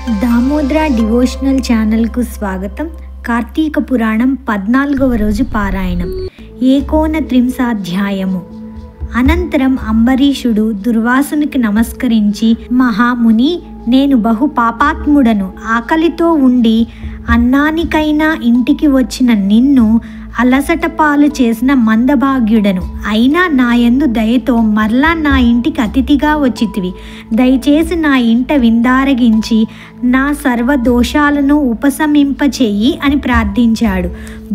Damodra devotional ఛానల్కు స్వాగతం. కార్తీక పురాణం 14వ రోజు పారాయణం. ఏకోనత్రింశాధ్యాయము. అనంతరం అంబరీషుడు దుర్వాసునికి నమస్కరించి, మహాముని, నేను బహు పాపాత్ముడను. ఆకలితో ఉండి అన్నానికైనా ఇంటికి వచ్చిన నిన్ను అలసట పాలు చేసిన మందభాగ్యుడను. అయినా నా యందు దయతో మరలా నా ఇంటికి అతిథిగా వచ్చితివి. దయచేసి నా ఇంట విందారగించి నా సర్వదోషాలను ఉపశమింపచేయి అని ప్రార్థించాడు.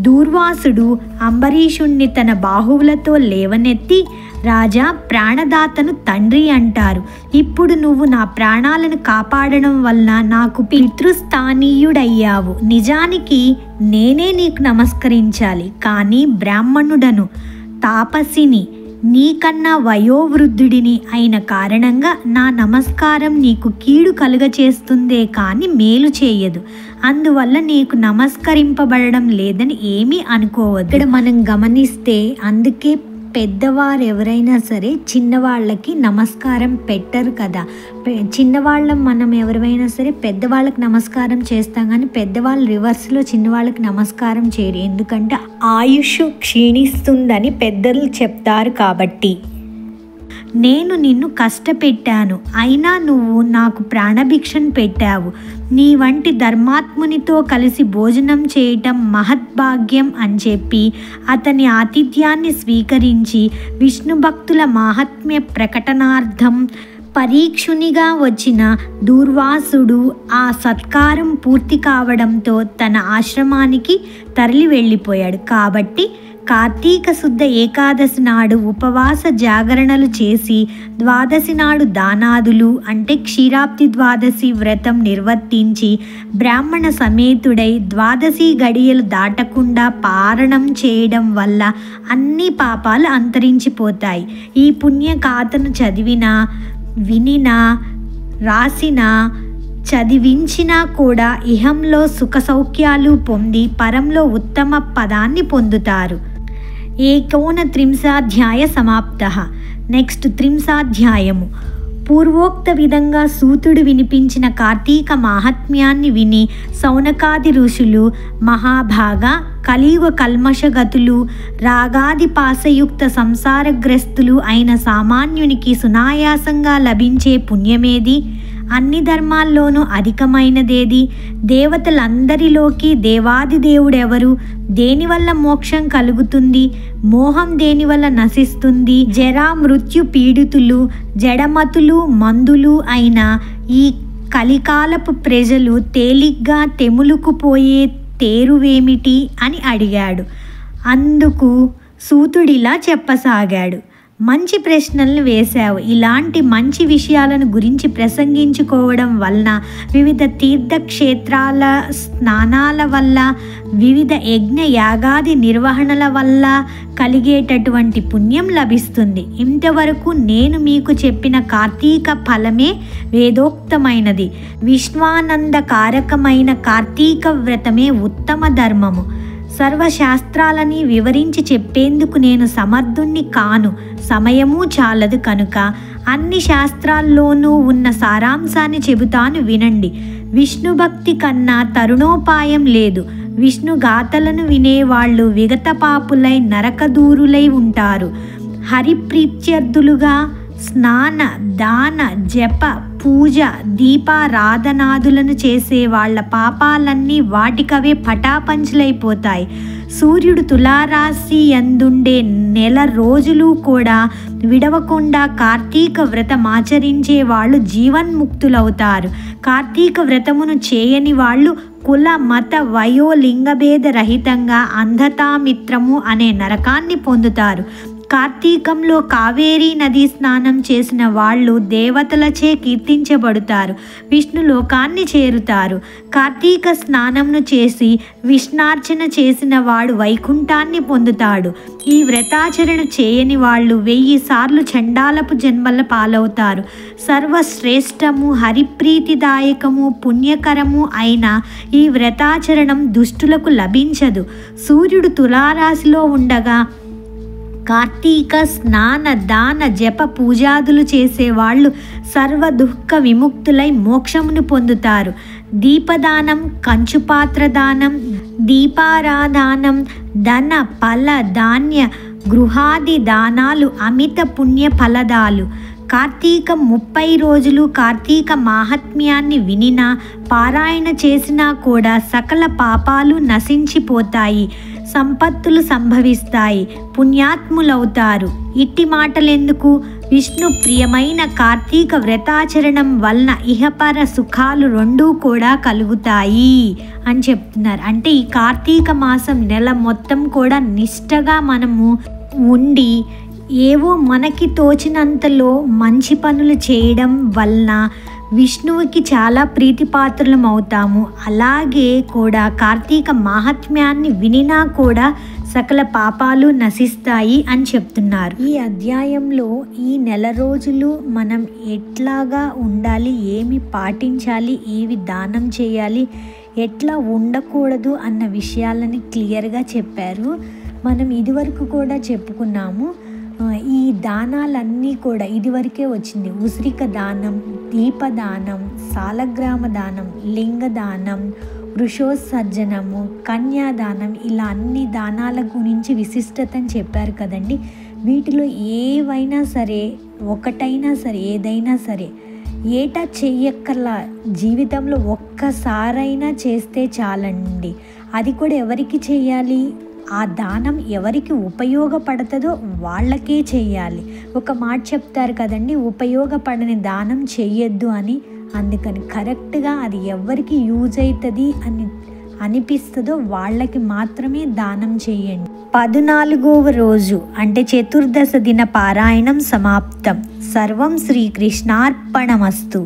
దూర్వాసుడు అంబరీషుణ్ణి తన బాహువులతో లేవనెత్తి, రాజా, ప్రాణదాతను తండ్రి అంటారు. ఇప్పుడు నువ్వు నా ప్రాణాలను కాపాడడం వలన నాకు పితృస్థానీయుడయ్యావు. నిజానికి నేనే నీకు నమస్కరించాలి, కానీ బ్రాహ్మణుడను, తాపసిని, నీకన్నా వయోవృద్ధుడిని అయిన కారణంగా నా నమస్కారం నీకు కీడు కలుగచేస్తుందే కానీ మేలు చేయదు. అందువల్ల నీకు నమస్కరింపబడడం లేదని ఏమీ అనుకోవద్దు. ఇక్కడ మనం గమనిస్తే, అందుకే పెద్దవారు ఎవరైనా సరే చిన్నవాళ్ళకి నమస్కారం పెట్టరు కదా. చిన్నవాళ్ళం మనం ఎవరైనా సరే పెద్దవాళ్ళకి నమస్కారం చేస్తాం, కానీ పెద్దవాళ్ళు రివర్స్లో చిన్నవాళ్ళకి నమస్కారం చేయరు. ఎందుకంటే ఆయుష్ క్షీణిస్తుందని పెద్దలు చెప్తారు. కాబట్టి నేను నిన్ను కష్టపెట్టాను, అయినా నువ్వు నాకు ప్రాణభిక్షను పెట్టావు. నీ వంటి ధర్మాత్మునితో కలిసి భోజనం చేయటం మహద్భాగ్యం అని చెప్పి అతని ఆతిథ్యాన్ని స్వీకరించి విష్ణు భక్తుల మాహాత్మ్య ప్రకటనార్థం పరీక్షునిగా వచ్చిన దూర్వాసుడు ఆ సత్కారం పూర్తి కావడంతో తన ఆశ్రమానికి తరలి వెళ్ళిపోయాడు. కాబట్టి కార్తీక శుద్ధ ఏకాదశి నాడు ఉపవాస జాగరణలు చేసి ద్వాదశి నాడు దానాదులు అంటే క్షీరాబ్ది ద్వాదశి వ్రతం నిర్వర్తించి బ్రాహ్మణ సమేతుడై ద్వాదశి గడియలు దాటకుండా పారణం చేయడం వల్ల అన్ని పాపాలు అంతరించిపోతాయి. ఈ పుణ్యగాథను చదివినా, వినినా, రాసినా, చదివించినా కూడా ఇహంలో సుఖ సౌఖ్యాలు పొంది పరంలో ఉత్తమ పదాన్ని పొందుతారు. ఏకోనత్రింశాధ్యాయ సమాప్తః. నెక్స్ట్ త్రింశాధ్యాయము. పూర్వోక్త విధంగా సూతుడు వినిపించిన కార్తీక మాహాత్మ్యాన్ని విని సౌనకాది ఋషులు, మహాభాగ, కలియుగ కల్మషగతులు, రాగాది పాసయుక్త సంసారగ్రస్తులు అయిన సామాన్యునికి సునాయాసంగా లభించే పుణ్యమేది? అన్ని ధర్మాల్లోనూ అధికమైనదేది? దేవతలందరిలోకి దేవాది దేవుడెవరు? దేనివల్ల మోక్షం కలుగుతుంది? మోహం దేనివల్ల నశిస్తుంది? జరా మృత్యు పీడితులు, జడమతులు, మందులు అయిన ఈ కలికాలపు ప్రజలు తేలిగ్గా తెములుకుపోయే తేరువేమిటి అని అడిగాడు. అందుకు సూతుడిలా చెప్పసాగాడు. మంచి ప్రశ్నలను వేశావు. ఇలాంటి మంచి విషయాలను గురించి ప్రసంగించుకోవడం వలన వివిధ తీర్థక్షేత్రాల స్నానాల వల్ల, వివిధ యజ్ఞ యాగాది నిర్వహణల వల్ల కలిగేటటువంటి పుణ్యం లభిస్తుంది. ఇంతవరకు నేను మీకు చెప్పిన కార్తీక ఫలమే వేదోక్తమైనది. విశ్వానందకారకమైన కార్తీక వ్రతమే ఉత్తమ ధర్మము. సర్వశాస్త్రాలని వివరించి చెప్పేందుకు నేను సమర్థుణ్ణి కాను, సమయము చాలదు. కనుక అన్ని శాస్త్రాల్లోనూ ఉన్న సారాంశాన్ని చెబుతాను, వినండి. విష్ణుభక్తి కన్నా తరుణోపాయం లేదు. విష్ణు గాథలను వినేవాళ్ళు విగతపాపులై నరకదూరులై ఉంటారు. హరిప్రీత్యర్థులుగా స్నాన, దాన, జప, పూజ, దీపారాధనాదులను చేసే వాళ్ళ పాపాలన్నీ వాటికవే పటాపంచలైపోతాయి. సూర్యుడు తులారాశి యందుండే నెల రోజులు కూడా విడవకుండా కార్తీక వ్రతం ఆచరించే వాళ్ళు జీవన్ముక్తులవుతారు. కార్తీక వ్రతమును చేయని వాళ్ళు కుల, మత, వయో, లింగభేద రహితంగా అంధతామిత్రము అనే నరకాన్ని పొందుతారు. కార్తీకంలో కావేరీ నదీ స్నానం చేసిన వాళ్ళు దేవతలచే కీర్తించబడతారు, విష్ణు లోకాన్ని చేరుతారు. కార్తీక స్నానంను చేసి విష్ణార్చన చేసిన వాడు వైకుంఠాన్ని పొందుతాడు. ఈ వ్రతాచరణ చేయని వాళ్ళు 1000 సార్లు చండాలపు జన్మల పాలవుతారు. సర్వశ్రేష్టము, హరిప్రీతిదాయకము, పుణ్యకరము అయిన ఈ వ్రతాచరణం దుష్టులకు లభించదు. సూర్యుడు తులారాశిలో ఉండగా కార్తీక స్నాన దాన జప పూజాదులు చేసేవాళ్ళు సర్వ దుఃఖ విముక్తులై మోక్షమును పొందుతారు. దీపదానం, కంచుపాత్ర దానం, దీపారాధానం, ధన ఫల ధాన్య గృహాది దానాలు అమిత పుణ్య ఫలదాలు. కార్తీక 30 రోజులు కార్తీక మాహాత్మ్యాన్ని వినినా పారాయణ చేసినా కూడా సకల పాపాలు నశించిపోతాయి, సంపత్తులు సంభవిస్తాయి, పుణ్యాత్ములవుతారు. ఇట్టి మాటలెందుకు? విష్ణు ప్రియమైన కార్తీక వ్రతాచరణం వలన ఇహపర సుఖాలు రెండూ కూడా కలుగుతాయి అని చెప్తున్నారు. అంటే ఈ కార్తీక మాసం నెల మొత్తం కూడా నిష్టగా మనము ఉండి ఏవో మనకి తోచినంతలో మంచి పనులు చేయడం వలన విష్ణువుకి చాలా ప్రీతిపాత్రులం అవుతాము. అలాగే కూడా కార్తీక మాహాత్మ్యాన్ని వినినా కూడా సకల పాపాలు నశిస్తాయి అని చెప్తున్నారు. ఈ అధ్యాయంలో ఈ నెల రోజులు మనం ఎట్లాగా ఉండాలి, ఏమి పాటించాలి, ఏవి దానం చేయాలి, ఎట్లా ఉండకూడదు అన్న విషయాలని క్లియర్గా చెప్పారు. మనం ఇదివరకు కూడా చెప్పుకున్నాము. ఈ దానాలన్నీ కూడా ఇదివరకే వచ్చింది. ఉసిరిక దానం, దీపదానం, సాలగ్రామ దానం, లింగదానం, వృషోత్సర్జనము, కన్యాదానం, ఇలా అన్ని దానాల గురించి విశిష్టతని చెప్పారు కదండి. వీటిలో ఏవైనా సరే, ఒకటైనా సరే, ఏదైనా సరే ఏటా చెయ్యక్కర్లా, జీవితంలో ఒక్కసారైనా చేస్తే చాలండి. అది కూడా ఎవరికి చేయాలి? ఆ దానం ఎవరికి ఉపయోగపడుతుందో వాళ్ళకే చేయాలి. ఒక మాట చెప్తారు కదండి, ఉపయోగపడని దానం చెయ్యొద్దు అని. అందుకని కరెక్ట్గా అది ఎవరికి యూజ్ అవుతుంది అని అనిపిస్తుందో వాళ్ళకి మాత్రమే దానం చేయండి. 14వ రోజు అంటే చతుర్దశ దిన పారాయణం సమాప్తం. సర్వం శ్రీకృష్ణార్పణమస్తు.